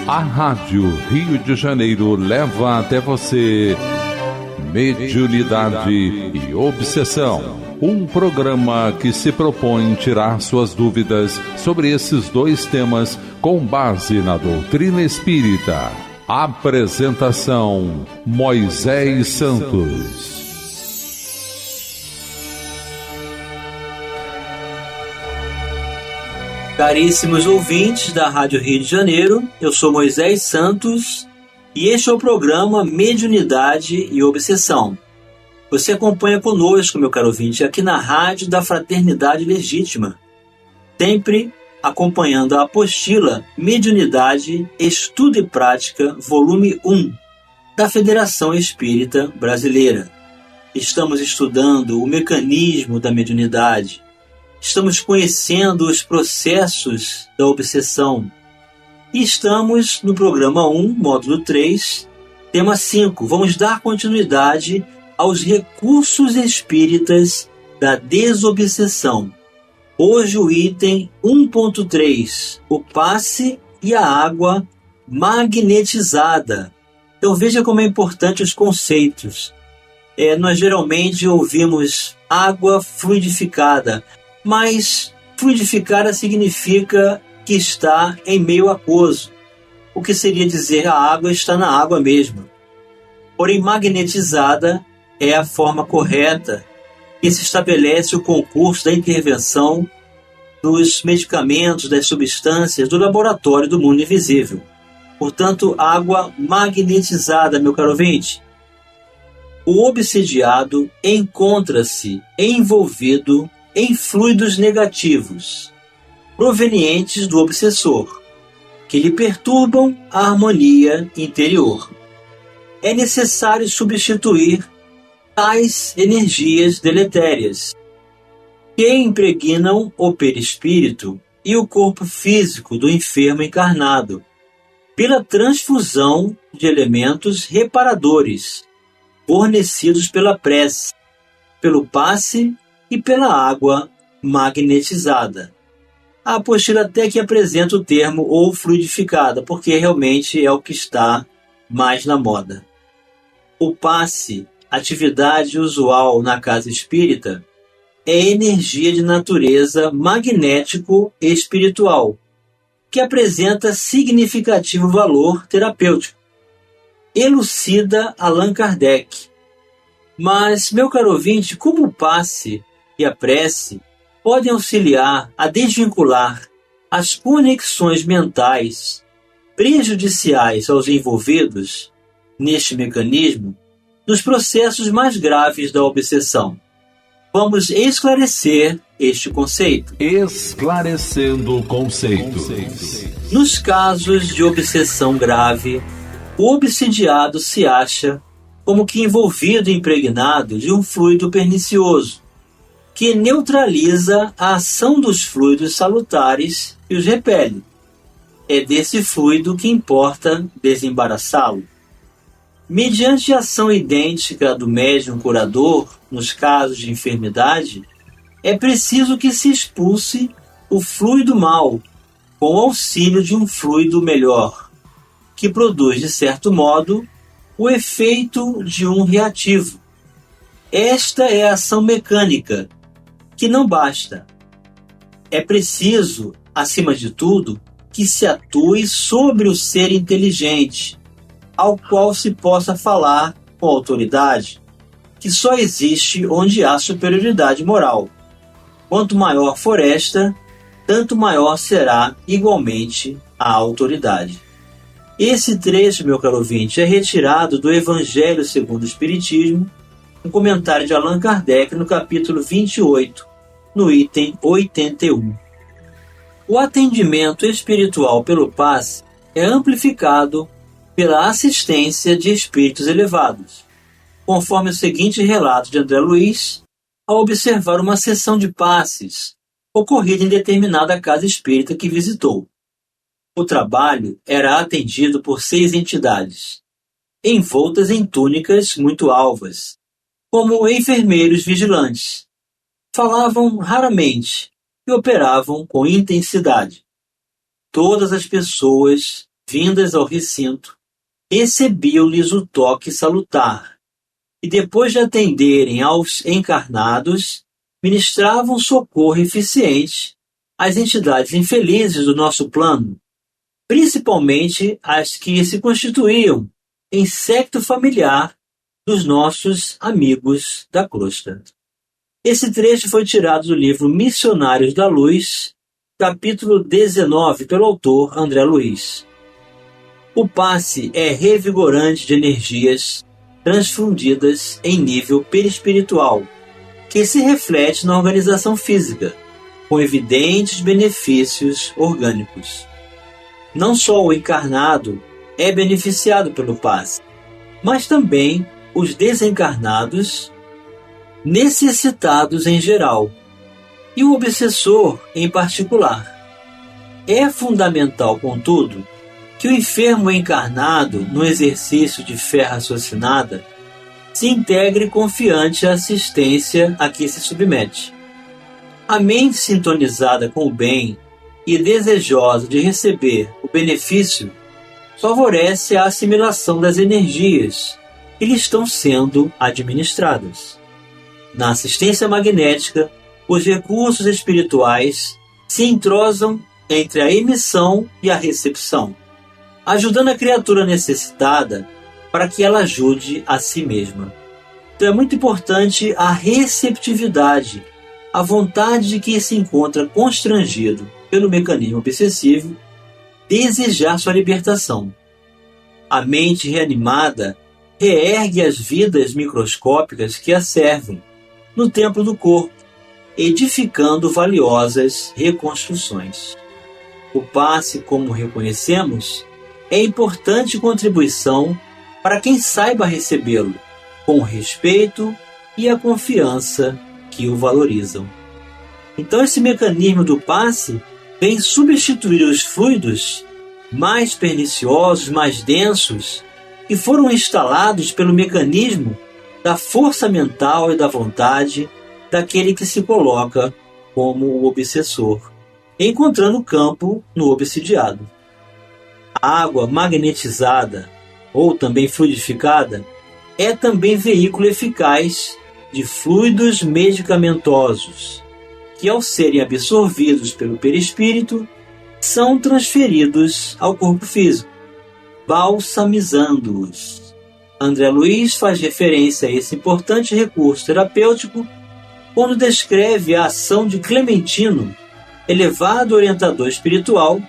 A Rádio Rio de Janeiro leva até você Mediunidade e Obsessão. Um programa que se propõe tirar suas dúvidas sobre esses dois temas com base na doutrina espírita. Apresentação: Moisés Santos. Caríssimos ouvintes da Rádio Rio de Janeiro, eu sou Moisés Santos e este é o programa Mediunidade e Obsessão. Você acompanha conosco, meu caro ouvinte, aqui na Rádio da Fraternidade Legítima, sempre acompanhando a apostila Mediunidade, Estudo e Prática, volume 1, da Federação Espírita Brasileira. Estamos estudando o mecanismo da mediunidade. Estamos conhecendo os processos da obsessão. E estamos no programa 1, módulo 3, tema 5. Vamos dar continuidade aos recursos espíritas da desobsessão. Hoje o item 1.3, o passe e a água magnetizada. Então veja como é importante os conceitos. Nós geralmente ouvimos água fluidificada, mas fluidificada significa que está em meio aquoso, o que seria dizer a água está na água mesmo. Porém, magnetizada é a forma correta que se estabelece o concurso da intervenção dos medicamentos, das substâncias do laboratório do mundo invisível. Portanto, água magnetizada, meu caro ouvinte. O obsidiado encontra-se envolvido em fluidos negativos, provenientes do obsessor, que lhe perturbam a harmonia interior. É necessário substituir tais energias deletérias, que impregnam o perispírito e o corpo físico do enfermo encarnado, pela transfusão de elementos reparadores, fornecidos pela prece, pelo passe e pela água magnetizada. A apostila até que apresenta o termo ou fluidificada, porque realmente é o que está mais na moda. O passe, atividade usual na casa espírita, é energia de natureza magnético-espiritual, que apresenta significativo valor terapêutico. Elucida Allan Kardec. Mas, meu caro ouvinte, como o passe e a prece podem auxiliar a desvincular as conexões mentais prejudiciais aos envolvidos neste mecanismo nos processos mais graves da obsessão? Vamos esclarecer este conceito. Esclarecendo conceitos. Nos casos de obsessão grave, o obsidiado se acha como que envolvido e impregnado de um fluido pernicioso, que neutraliza a ação dos fluidos salutares e os repele. É desse fluido que importa desembaraçá-lo. Mediante a ação idêntica do médium curador, nos casos de enfermidade, é preciso que se expulse o fluido mau, com o auxílio de um fluido melhor, que produz, de certo modo, o efeito de um reativo. Esta é a ação mecânica, que não basta. É preciso, acima de tudo, que se atue sobre o ser inteligente, ao qual se possa falar com autoridade, que só existe onde há superioridade moral. Quanto maior for esta, tanto maior será igualmente a autoridade. Esse trecho, meu caro ouvinte, é retirado do Evangelho segundo o Espiritismo, um comentário de Allan Kardec no capítulo 28, no item 81. O atendimento espiritual pelo passe é amplificado pela assistência de espíritos elevados, conforme o seguinte relato de André Luiz, ao observar uma sessão de passes ocorrida em determinada casa espírita que visitou. O trabalho era atendido por 6 entidades, envoltas em túnicas muito alvas, como enfermeiros vigilantes. Falavam raramente e operavam com intensidade. Todas as pessoas vindas ao recinto, recebiam-lhes o toque salutar, e depois de atenderem aos encarnados, ministravam socorro eficiente às entidades infelizes do nosso plano, principalmente as que se constituíam em séquito familiar dos nossos amigos da crosta. Esse trecho foi tirado do livro Missionários da Luz, capítulo 19, pelo autor André Luiz. O passe é revigorante de energias transfundidas em nível perispiritual, que se reflete na organização física, com evidentes benefícios orgânicos. Não só o encarnado é beneficiado pelo passe, mas também os desencarnados, necessitados em geral, e o obsessor em particular. É fundamental, contudo, que o enfermo encarnado, no exercício de fé raciocinada, se integre confiante à assistência a que se submete. A mente sintonizada com o bem e desejosa de receber o benefício favorece a assimilação das energias que lhe estão sendo administradas. Na assistência magnética, os recursos espirituais se entrosam entre a emissão e a recepção, ajudando a criatura necessitada para que ela ajude a si mesma. Então é muito importante a receptividade, a vontade de quem se encontra constrangido pelo mecanismo obsessivo desejar sua libertação. A mente reanimada reergue as vidas microscópicas que a servem no templo do corpo, edificando valiosas reconstruções. O passe, como reconhecemos, é importante contribuição para quem saiba recebê-lo, com o respeito e a confiança que o valorizam. Então esse mecanismo do passe vem substituir os fluidos mais perniciosos, mais densos, que foram instalados pelo mecanismo da força mental e da vontade daquele que se coloca como o obsessor, encontrando campo no obsidiado. A água magnetizada, ou também fluidificada, é também veículo eficaz de fluidos medicamentosos, que ao serem absorvidos pelo perispírito, são transferidos ao corpo físico, balsamizando-os. André Luiz faz referência a esse importante recurso terapêutico quando descreve a ação de Clementino, elevado orientador espiritual,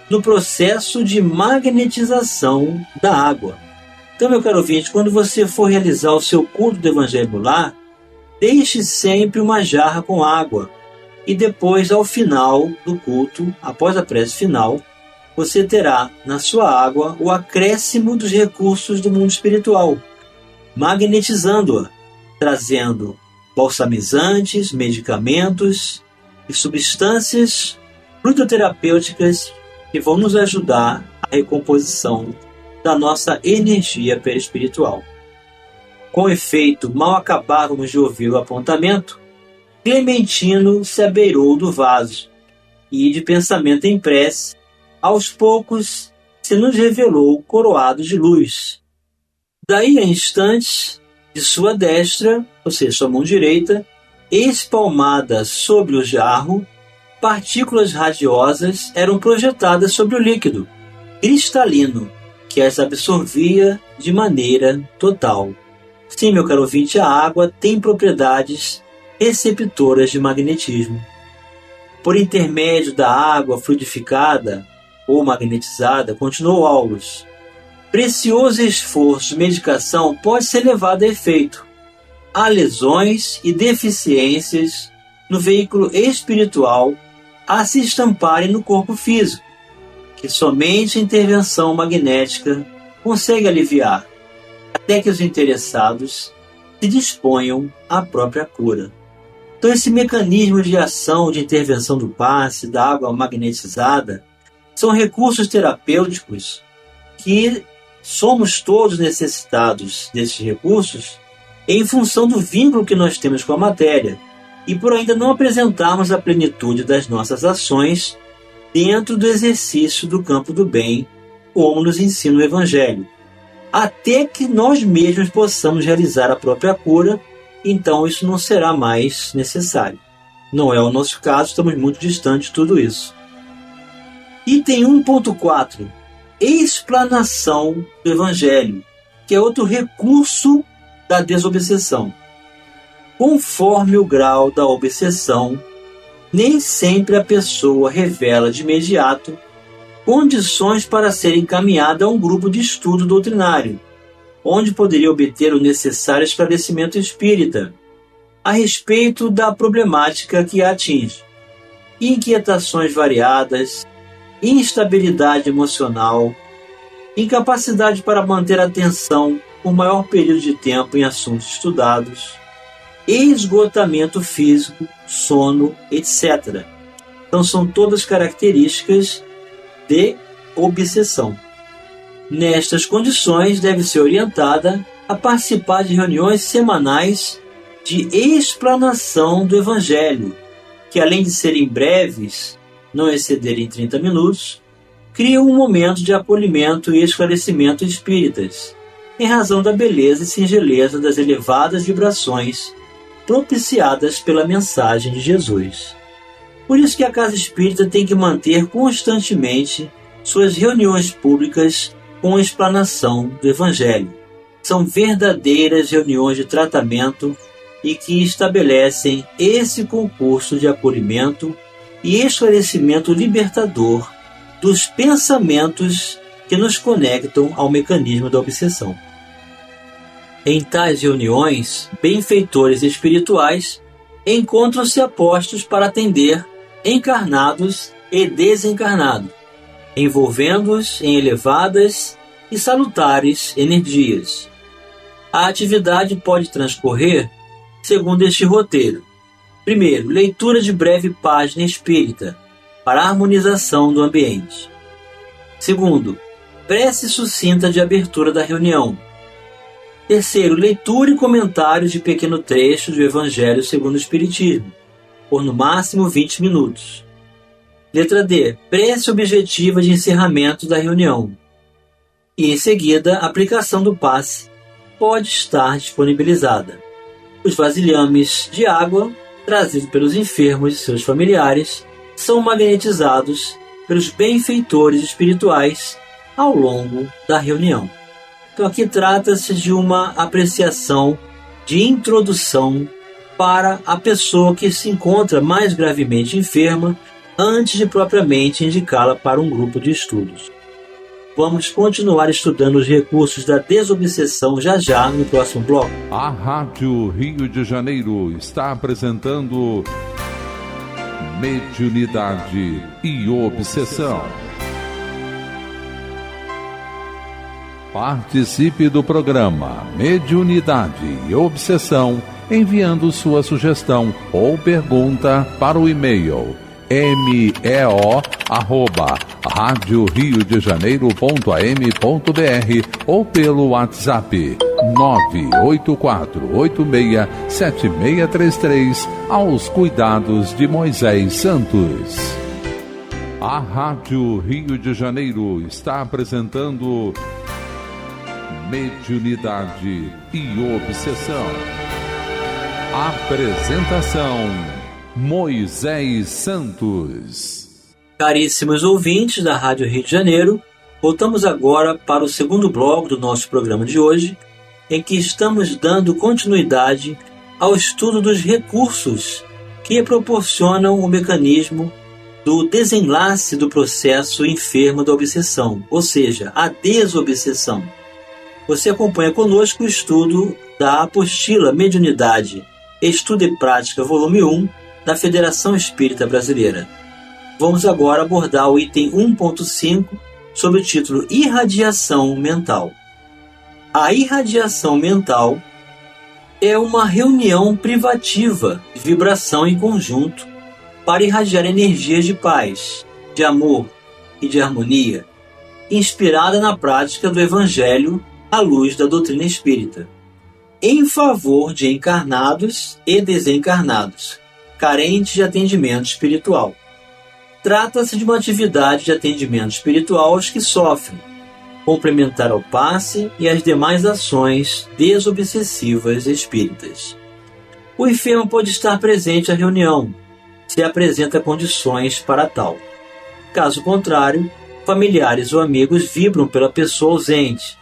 no processo de magnetização da água. Então, meu caro ouvinte, quando você for realizar o seu culto do Evangelho Lar, deixe sempre uma jarra com água e depois, ao final do culto, após a prece final, você terá na sua água o acréscimo dos recursos do mundo espiritual, magnetizando-a, trazendo balsamizantes, medicamentos e substâncias fluidoterapêuticas que vão nos ajudar à recomposição da nossa energia perispiritual. Com efeito, mal acabávamos de ouvir o apontamento, Clementino se abeirou do vaso e, de pensamento em prece, aos poucos se nos revelou coroado de luz. Daí a instantes, de sua destra, ou seja, sua mão direita, espalmada sobre o jarro, partículas radiosas eram projetadas sobre o líquido cristalino, que as absorvia de maneira total. Sim, meu caro ouvinte, a água tem propriedades receptoras de magnetismo. Por intermédio da água fluidificada ou magnetizada, continuou Aulus, precioso esforço de medicação pode ser levado a efeito. Há lesões e deficiências no veículo espiritual a se estamparem no corpo físico, que somente a intervenção magnética consegue aliviar, até que os interessados se disponham à própria cura. Então esse mecanismo de ação, de intervenção do passe, da água magnetizada, são recursos terapêuticos que somos todos necessitados desses recursos em função do vínculo que nós temos com a matéria e por ainda não apresentarmos a plenitude das nossas ações dentro do exercício do campo do bem como nos ensina o Evangelho, até que nós mesmos possamos realizar a própria cura. Então isso não será mais necessário. Não é o nosso caso, estamos muito distantes de tudo isso. Item 1.4. Explanação do Evangelho, que é outro recurso da desobsessão. Conforme o grau da obsessão, nem sempre a pessoa revela de imediato condições para ser encaminhada a um grupo de estudo doutrinário, onde poderia obter o necessário esclarecimento espírita a respeito da problemática que a atinge. Inquietações variadas, instabilidade emocional, incapacidade para manter a atenção por maior período de tempo em assuntos estudados, esgotamento físico, sono, etc. Então são todas características de obsessão. Nestas condições, deve ser orientada a participar de reuniões semanais de explanação do Evangelho, que além de serem breves, não excederem 30 minutos, criam um momento de acolhimento e esclarecimento espíritas, em razão da beleza e singeleza das elevadas vibrações propiciadas pela mensagem de Jesus. Por isso que a Casa Espírita tem que manter constantemente suas reuniões públicas com a explanação do Evangelho. São verdadeiras reuniões de tratamento e que estabelecem esse concurso de acolhimento e esclarecimento libertador dos pensamentos que nos conectam ao mecanismo da obsessão. Em tais reuniões, benfeitores espirituais encontram-se apostos para atender encarnados e desencarnados, envolvendo-os em elevadas e salutares energias. A atividade pode transcorrer segundo este roteiro. Primeiro, leitura de breve página espírita para a harmonização do ambiente. Segundo, prece sucinta de abertura da reunião. Terceiro, leitura e comentários de pequeno trecho do Evangelho segundo o Espiritismo, por no máximo 20 minutos. Letra D, prece objetiva de encerramento da reunião. E em seguida, a aplicação do passe pode estar disponibilizada. Os vasilhames de água, trazidos pelos enfermos e seus familiares, são magnetizados pelos benfeitores espirituais ao longo da reunião. Então aqui trata-se de uma apreciação de introdução para a pessoa que se encontra mais gravemente enferma antes de propriamente indicá-la para um grupo de estudos. Vamos continuar estudando os recursos da desobsessão já no próximo bloco. A Rádio Rio de Janeiro está apresentando Mediunidade e Obsessão. Participe do programa Mediunidade e Obsessão enviando sua sugestão ou pergunta para o e-mail meo@radioriodejaneiro.am.br ou pelo WhatsApp 984867633 aos cuidados de Moisés Santos. A Rádio Rio de Janeiro está apresentando Mediunidade e Obsessão. Apresentação: Moisés Santos. Caríssimos ouvintes da Rádio Rio de Janeiro, voltamos agora para o segundo bloco do nosso programa de hoje, em que estamos dando continuidade ao estudo dos recursos que proporcionam o mecanismo do desenlace do processo enfermo da obsessão, ou seja, a desobsessão. Você acompanha conosco o estudo da apostila Mediunidade, Estudo e Prática, volume 1, da Federação Espírita Brasileira. Vamos agora abordar o item 1.5 sob o título Irradiação Mental. A irradiação mental é uma reunião privativa de vibração em conjunto para irradiar energias de paz, de amor e de harmonia, inspirada na prática do Evangelho à luz da doutrina espírita, em favor de encarnados e desencarnados, carentes de atendimento espiritual. Trata-se de uma atividade de atendimento espiritual aos que sofrem, complementar ao passe e às demais ações desobsessivas espíritas. O enfermo pode estar presente à reunião, se apresenta condições para tal. Caso contrário, familiares ou amigos vibram pela pessoa ausente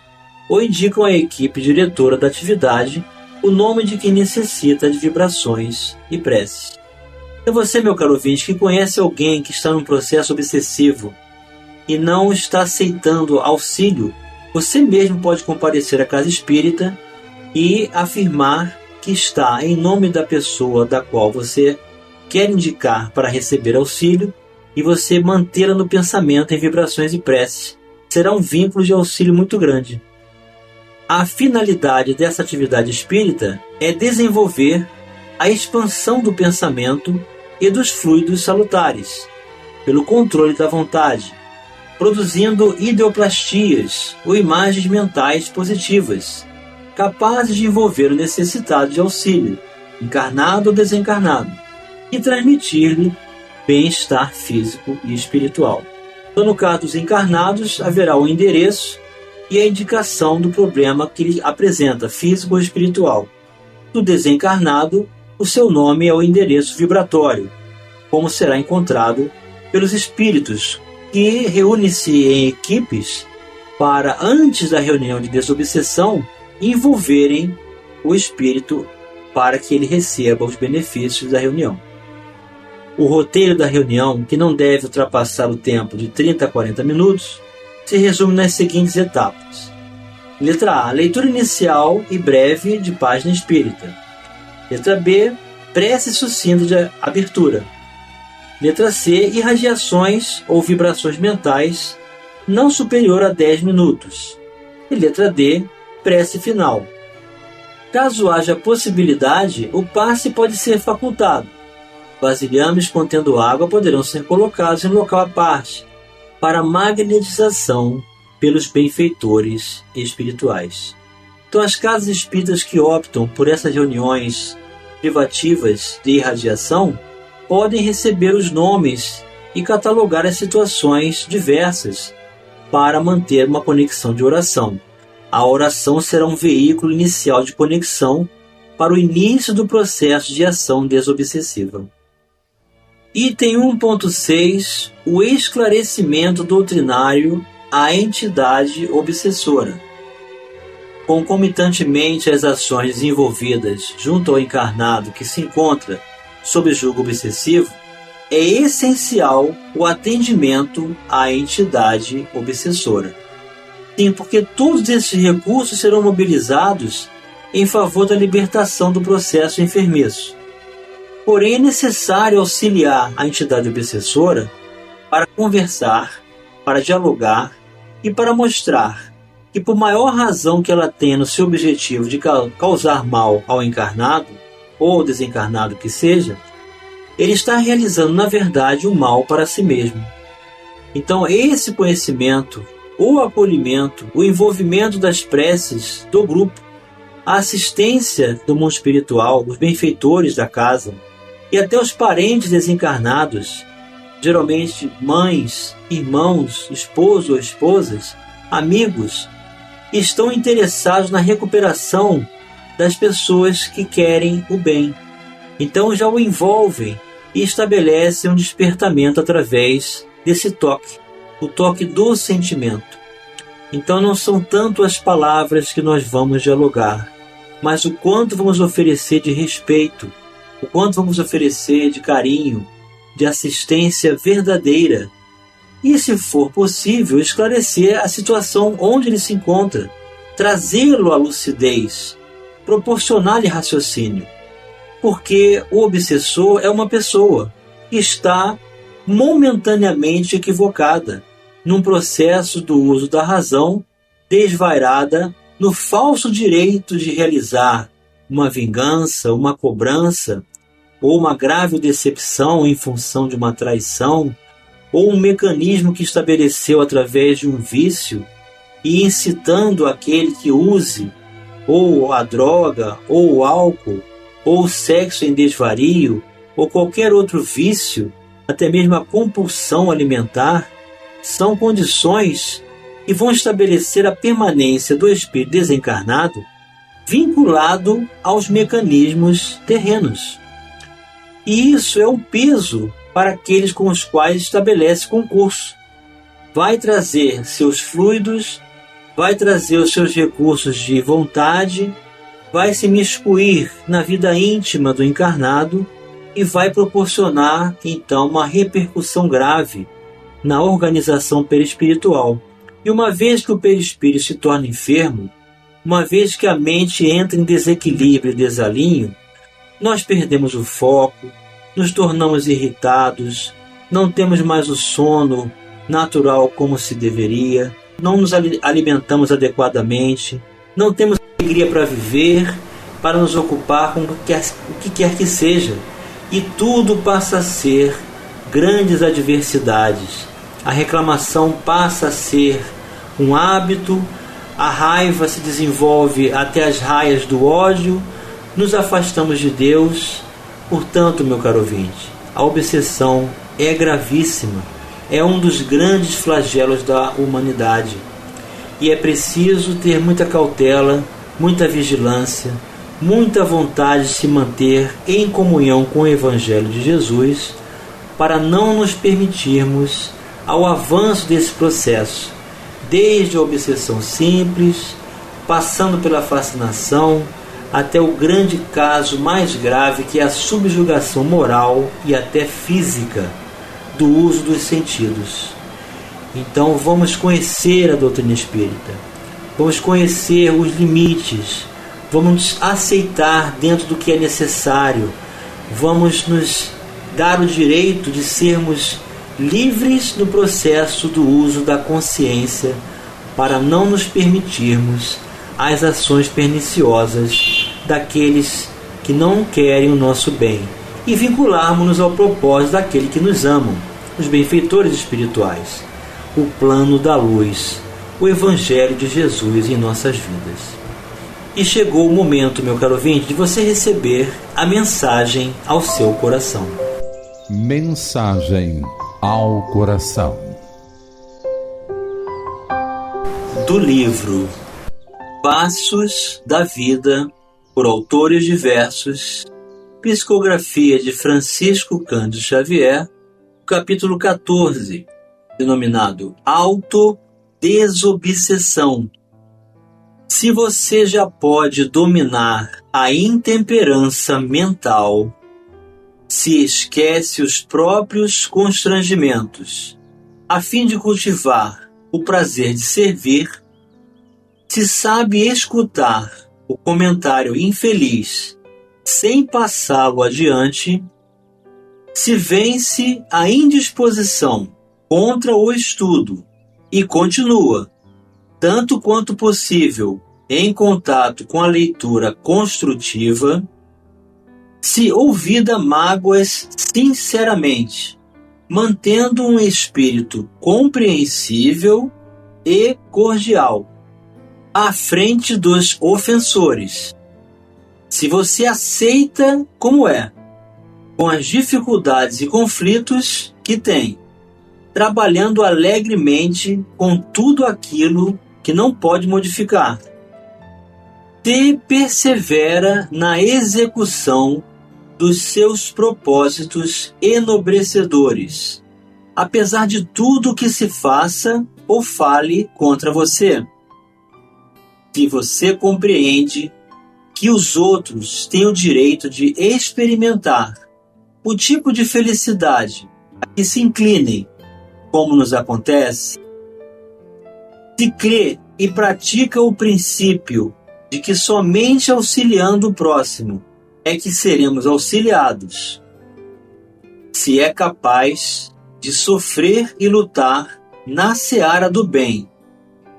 ou indicam à equipe diretora da atividade o nome de quem necessita de vibrações e preces. É você, meu caro ouvinte, que conhece alguém que está num processo obsessivo e não está aceitando auxílio, você mesmo pode comparecer à casa espírita e afirmar que está em nome da pessoa da qual você quer indicar para receber auxílio e você mantê-la no pensamento em vibrações e preces. Será um vínculo de auxílio muito grande. A finalidade dessa atividade espírita é desenvolver a expansão do pensamento e dos fluidos salutares, pelo controle da vontade, produzindo ideoplastias ou imagens mentais positivas, capazes de envolver o necessitado de auxílio, encarnado ou desencarnado, e transmitir-lhe bem-estar físico e espiritual. Então, no caso dos encarnados, haverá o endereço e a indicação do problema que ele apresenta, físico ou espiritual. Do desencarnado, o seu nome é o endereço vibratório, como será encontrado pelos espíritos, que reúnem-se em equipes para, antes da reunião de desobsessão, envolverem o espírito para que ele receba os benefícios da reunião. O roteiro da reunião, que não deve ultrapassar o tempo de 30 a 40 minutos, se resume nas seguintes etapas. Letra A, leitura inicial e breve de página espírita. Letra B, prece sucinta de abertura. Letra C, irradiações ou vibrações mentais não superior a 10 minutos. E letra D, prece final. Caso haja possibilidade, o passe pode ser facultado. Vasilhames contendo água poderão ser colocados em local à parte, para magnetização pelos benfeitores espirituais. Então, as casas espíritas que optam por essas reuniões privativas de irradiação podem receber os nomes e catalogar as situações diversas para manter uma conexão de oração. A oração será um veículo inicial de conexão para o início do processo de ação desobsessiva. Item 1.6. O esclarecimento doutrinário à entidade obsessora. Concomitantemente às ações desenvolvidas junto ao encarnado que se encontra sob julgo obsessivo, é essencial o atendimento à entidade obsessora. Sim, porque todos esses recursos serão mobilizados em favor da libertação do processo enfermiço. Porém, é necessário auxiliar a entidade obsessora para conversar, para dialogar e para mostrar que, por maior razão que ela tenha no seu objetivo de causar mal ao encarnado, ou desencarnado que seja, ele está realizando, na verdade, o mal para si mesmo. Então, esse conhecimento, o acolhimento, o envolvimento das preces do grupo, a assistência do mundo espiritual, dos benfeitores da casa, e até os parentes desencarnados, geralmente mães, irmãos, esposos ou esposas, amigos, estão interessados na recuperação das pessoas que querem o bem. Então já o envolvem e estabelecem um despertamento através desse toque, o toque do sentimento. Então não são tanto as palavras que nós vamos dialogar, mas o quanto vamos oferecer de respeito, o quanto vamos oferecer de carinho, de assistência verdadeira. E, se for possível, esclarecer a situação onde ele se encontra, trazê-lo à lucidez, proporcionar-lhe raciocínio. Porque o obsessor é uma pessoa que está momentaneamente equivocada, num processo do uso da razão, desvairada no falso direito de realizar uma vingança, uma cobrança, ou uma grave decepção em função de uma traição, ou um mecanismo que estabeleceu através de um vício e incitando aquele que use ou a droga, ou o álcool, ou o sexo em desvario, ou qualquer outro vício, até mesmo a compulsão alimentar, são condições e vão estabelecer a permanência do espírito desencarnado vinculado aos mecanismos terrenos. E isso é um peso para aqueles com os quais estabelece concurso. Vai trazer seus fluidos, vai trazer os seus recursos de vontade, vai se miscuir na vida íntima do encarnado e vai proporcionar, então, uma repercussão grave na organização perispiritual. E uma vez que o perispírito se torna enfermo, uma vez que a mente entra em desequilíbrio e desalinho, nós perdemos o foco, nos tornamos irritados, não temos mais o sono natural como se deveria, não nos alimentamos adequadamente, não temos alegria para viver, para nos ocupar com o que quer que seja. E tudo passa a ser grandes adversidades. A reclamação passa a ser um hábito, a raiva se desenvolve até as raias do ódio, nos afastamos de Deus. Portanto, meu caro ouvinte, a obsessão é gravíssima, é um dos grandes flagelos da humanidade. E é preciso ter muita cautela, muita vigilância, muita vontade de se manter em comunhão com o Evangelho de Jesus, para não nos permitirmos ao avanço desse processo, desde a obsessão simples, passando pela fascinação, até o grande caso mais grave, que é a subjugação moral e até física do uso dos sentidos. Então vamos conhecer a doutrina espírita, vamos conhecer os limites, vamos aceitar dentro do que é necessário, vamos nos dar o direito de sermos livres no processo do uso da consciência, para não nos permitirmos as ações perniciosas daqueles que não querem o nosso bem e vincularmos-nos ao propósito daquele que nos amam, os benfeitores espirituais, o plano da luz, o Evangelho de Jesus em nossas vidas. E chegou o momento, meu caro ouvinte, de você receber a mensagem ao seu coração. Mensagem ao coração. Do livro Passos da Vida, por autores diversos, psicografia de Francisco Cândido Xavier, capítulo 14, denominado Autodesobsessão. Se você já pode dominar a intemperança mental, se esquece os próprios constrangimentos, a fim de cultivar o prazer de servir, se sabe escutar o comentário infeliz sem passá-lo adiante, se vence a indisposição contra o estudo e continua, tanto quanto possível, em contato com a leitura construtiva, se ouvida mágoas sinceramente, mantendo um espírito compreensível e cordial à frente dos ofensores. Se você aceita como é, com as dificuldades e conflitos que tem, trabalhando alegremente com tudo aquilo que não pode modificar, se persevera na execução dos seus propósitos enobrecedores, apesar de tudo que se faça ou fale contra você. Se você compreende que os outros têm o direito de experimentar o tipo de felicidade a que se inclinem, como nos acontece, se crê e pratica o princípio de que somente auxiliando o próximo é que seremos auxiliados, se é capaz de sofrer e lutar na seara do bem,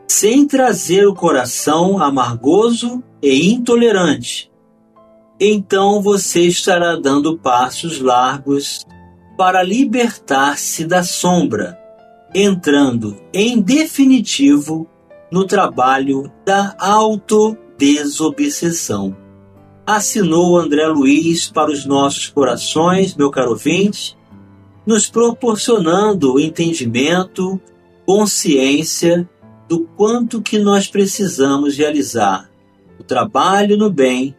sem trazer o coração amargoso e intolerante, então você estará dando passos largos para libertar-se da sombra, entrando em definitivo no trabalho da autodesobsessão. Assinou André Luiz para os nossos corações, meu caro ouvinte, nos proporcionando entendimento, consciência do quanto que nós precisamos realizar o trabalho no bem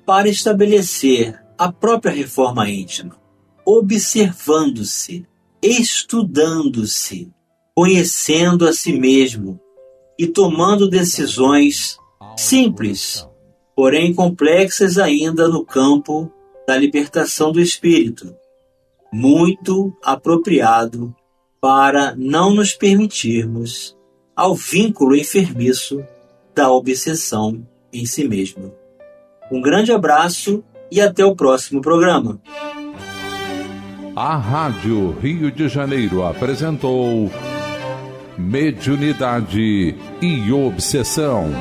para estabelecer a própria reforma íntima, observando-se, estudando-se, conhecendo a si mesmo e tomando decisões simples, porém complexas ainda no campo da libertação do espírito, muito apropriado para não nos permitirmos ao vínculo enfermiço da obsessão em si mesmo. Um grande abraço e até o próximo programa. A Rádio Rio de Janeiro apresentou Mediunidade e Obsessão.